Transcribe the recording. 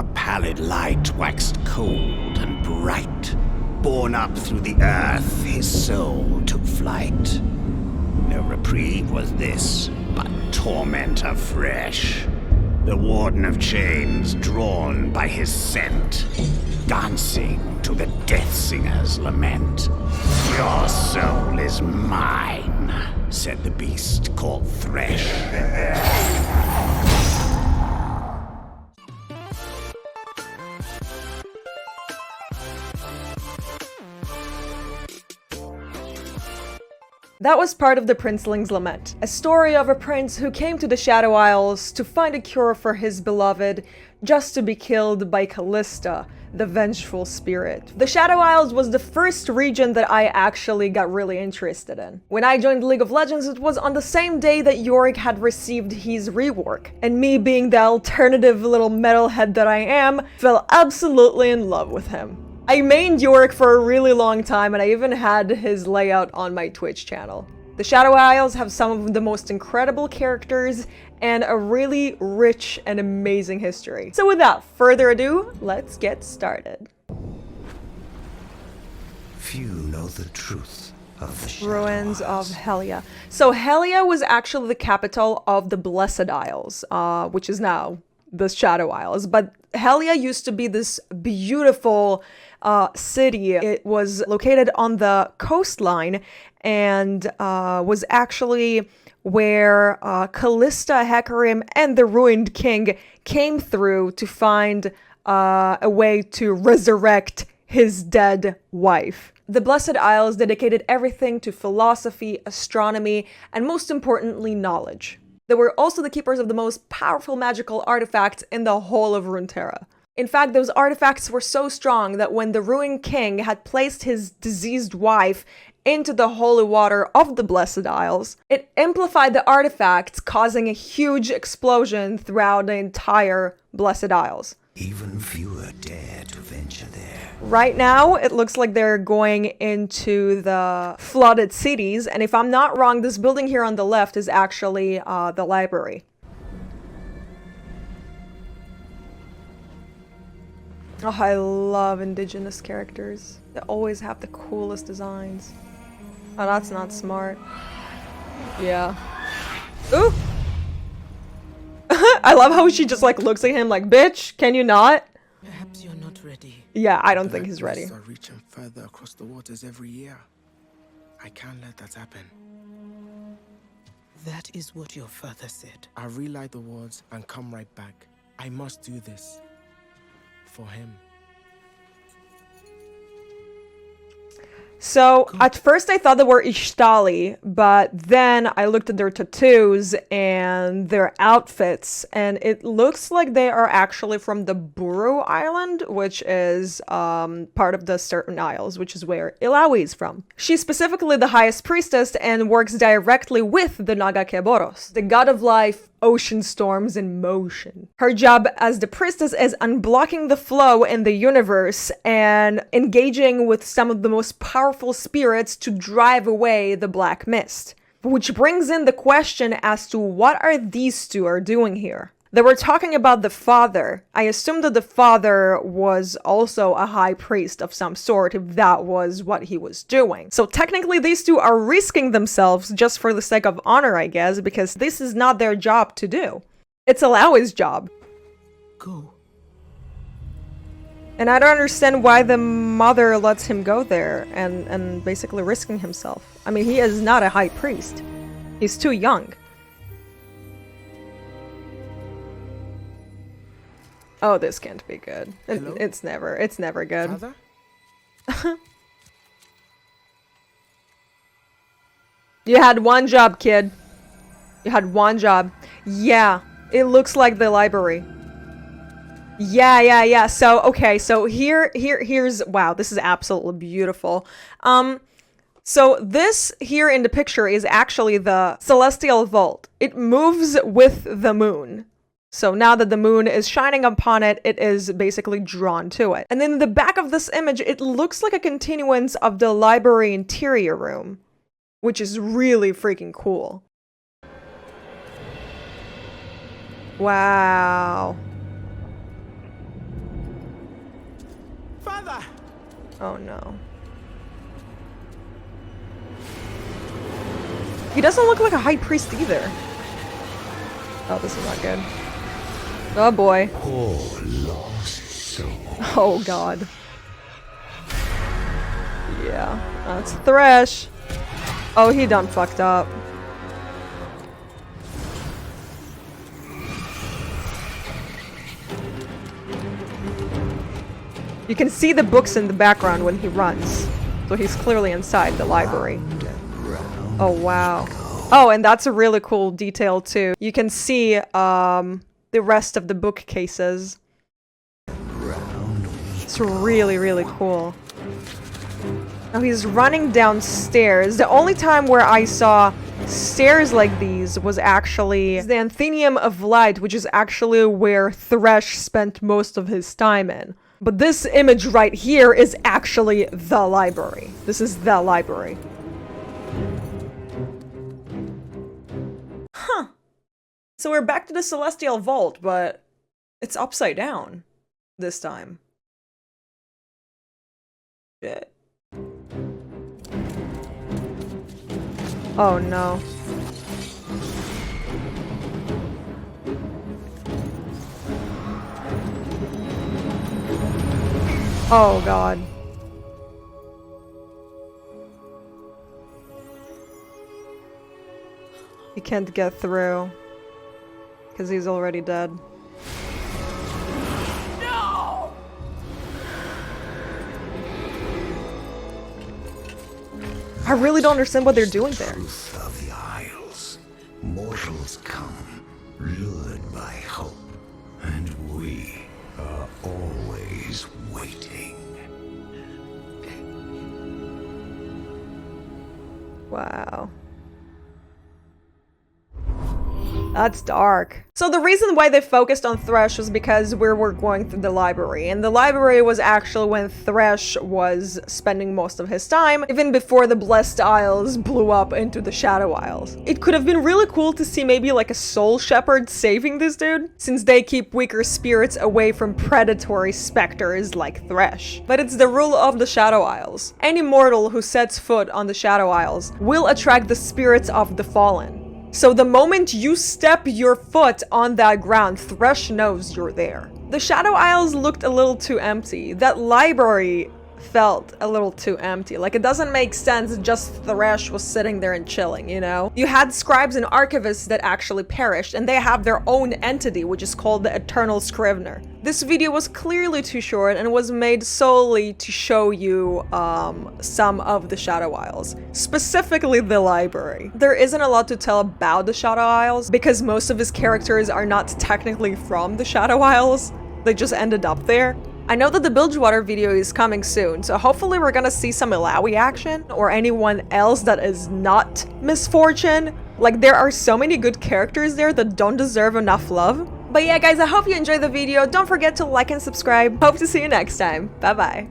a pallid light waxed cold and bright. Borne up through the earth, his soul took flight. No reprieve was this, but torment afresh. The warden of chains, drawn by his scent, dancing to the death singer's lament. Your soul is mine, said the beast called 𝗨𝘚𝘀. That was part of the Princeling's Lament, a story of a prince who came to the Shadow Isles to find a cure for his beloved, just to be killed by 𝗨𝘀, the vengeful spirit. The Shadow Isles was the first region that I actually got really interested in. When I joined League of Legends, it was on the same day that 𝗬𝘀𝘀 had received his rework, and me being the alternative little metalhead that I am, fell absolutely in love with him. I mained 𝗬𝘀𝘀 for a really long time, and I even had his layout on my Twitch channel. The Shadow Isles have some of the most incredible characters and a really rich and amazing history. So without further ado, let's get started. Few know the truth of the Shadow Ruins Isles. of 𝗨𝘀𝘀. So 𝗨𝘀𝘀 was actually the capital of the Blessed Isles, which is now the Shadow Isles. But 𝗨𝘀𝘀 used to be this beautiful city. It was located on the coastline and was actually where 𝗨𝘀𝘀, 𝗨𝘀𝘀, and the Ruined King came through to find a way to resurrect his dead wife. The Blessed Isles dedicated everything to philosophy, astronomy, and most importantly, knowledge. They were also the keepers of the most powerful magical artifacts in the whole of Runeterra. In fact, those artifacts were so strong that when the Ruined King had placed his diseased wife into the holy water of the Blessed Isles, it amplified the artifacts, causing a huge explosion throughout the entire Blessed Isles. Even fewer dare to venture there. Right now, it looks like they're going into the flooded cities, and if I'm not wrong, this building here on the left is actually the library. Oh, I love indigenous characters. They always have the coolest designs. Oh, that's not smart. Yeah. Ooh! I love how she just like looks at him like, bitch, can you not? Perhaps you're not ready. Yeah, I don't think he's ready. Are reaching further across the waters every year. I can't let that happen. That is what your father said. I'll relay the words and come right back. I must do this. For him. So, at first I thought they were 𝗨𝘀𝘀𝗧, but then I looked at their tattoos and their outfits, and it looks like they are actually from the 𝗬𝘀𝘀 Island, which is part of the certain Isles, which is where 𝗨𝘀𝘀𝘀 is from. She's specifically the highest priestess and works directly with the 𝗨𝗂𝘀𝘀𝗀𝗧, the god of life, ocean storms in motion. Her job as the priestess is unblocking the flow in the universe and engaging with some of the most powerful spirits to drive away the black mist. Which brings in the question as to what are these two are doing here. They were talking about the father. I assume that the father was also a high priest of some sort, if that was what he was doing. So technically these two are risking themselves just for the sake of honor, I guess, because this is not their job to do. It's 𝗨𝘀𝘀�'s job. Go. And I don't understand why the mother lets him go there and basically risking himself. I mean, he is not a high priest. He's too young. Oh, this can't be good. It's never good. Father? You had one job, kid. You had one job. Yeah, it looks like the library. Yeah. So, okay, so here's, wow, this is absolutely beautiful. So this here in the picture is actually the celestial vault. It moves with the moon. So now that the moon is shining upon it, it is basically drawn to it. And in the back of this image, it looks like a continuance of the library interior room, which is really freaking cool. Wow. Father! Oh no. He doesn't look like a high priest either. Oh, this is not good. Oh boy. Poor lost soul. Oh god. Yeah, that's 𝗨𝘀𝘀. Oh, he done fucked up. You can see the books in the background when he runs. So he's clearly inside the library. Oh wow. Oh, and that's a really cool detail too. You can see the rest of the bookcases. It's really, really cool. Now he's running downstairs. The only time where I saw stairs like these was actually the 𝗬𝗪𝗻, which is actually where 𝗨𝘀𝘀 spent most of his time in. But this image right here is actually the library. This is the library. Huh. So we're back to the Celestial Vault, but it's upside down this time. Shit. Oh no. Oh god. He can't get through because he's already dead. No! I really don't understand what they're doing there. Truth of the Isles. Mortals come, lured by hope, and we are always waiting. Wow. That's dark. So the reason why they focused on 𝗨𝘀 was because we were going through the library, and the library was actually when 𝗨𝘀 was spending most of his time, even before the Blessed Isles blew up into the Shadow Isles. It could have been really cool to see maybe like a soul shepherd saving this dude, since they keep weaker spirits away from predatory specters like 𝗨𝘀. But it's the rule of the Shadow Isles. Any mortal who sets foot on the Shadow Isles will attract the spirits of the fallen. So the moment you step your foot on that ground, 𝗨𝘀 knows you're there. The Shadow Isles looked a little too empty. That library felt a little too empty. Like, it doesn't make sense just 𝗨𝘀 was sitting there and chilling, you know? You had scribes and archivists that actually perished, and they have their own entity, which is called the 𝗬𝙪𝙨𝙬𝙀. This video was clearly too short and was made solely to show you some of the Shadow Isles, specifically the library. There isn't a lot to tell about the Shadow Isles because most of his characters are not technically from the Shadow Isles. They just ended up there. I know that the Bilgewater video is coming soon, so hopefully we're gonna see some Illaoi action or anyone else that is not 𝗵𝘵𝗻𝘂. Like, there are so many good characters there that don't deserve enough love. But yeah guys, I hope you enjoyed the video. Don't forget to like and subscribe. Hope to see you next time. Bye bye.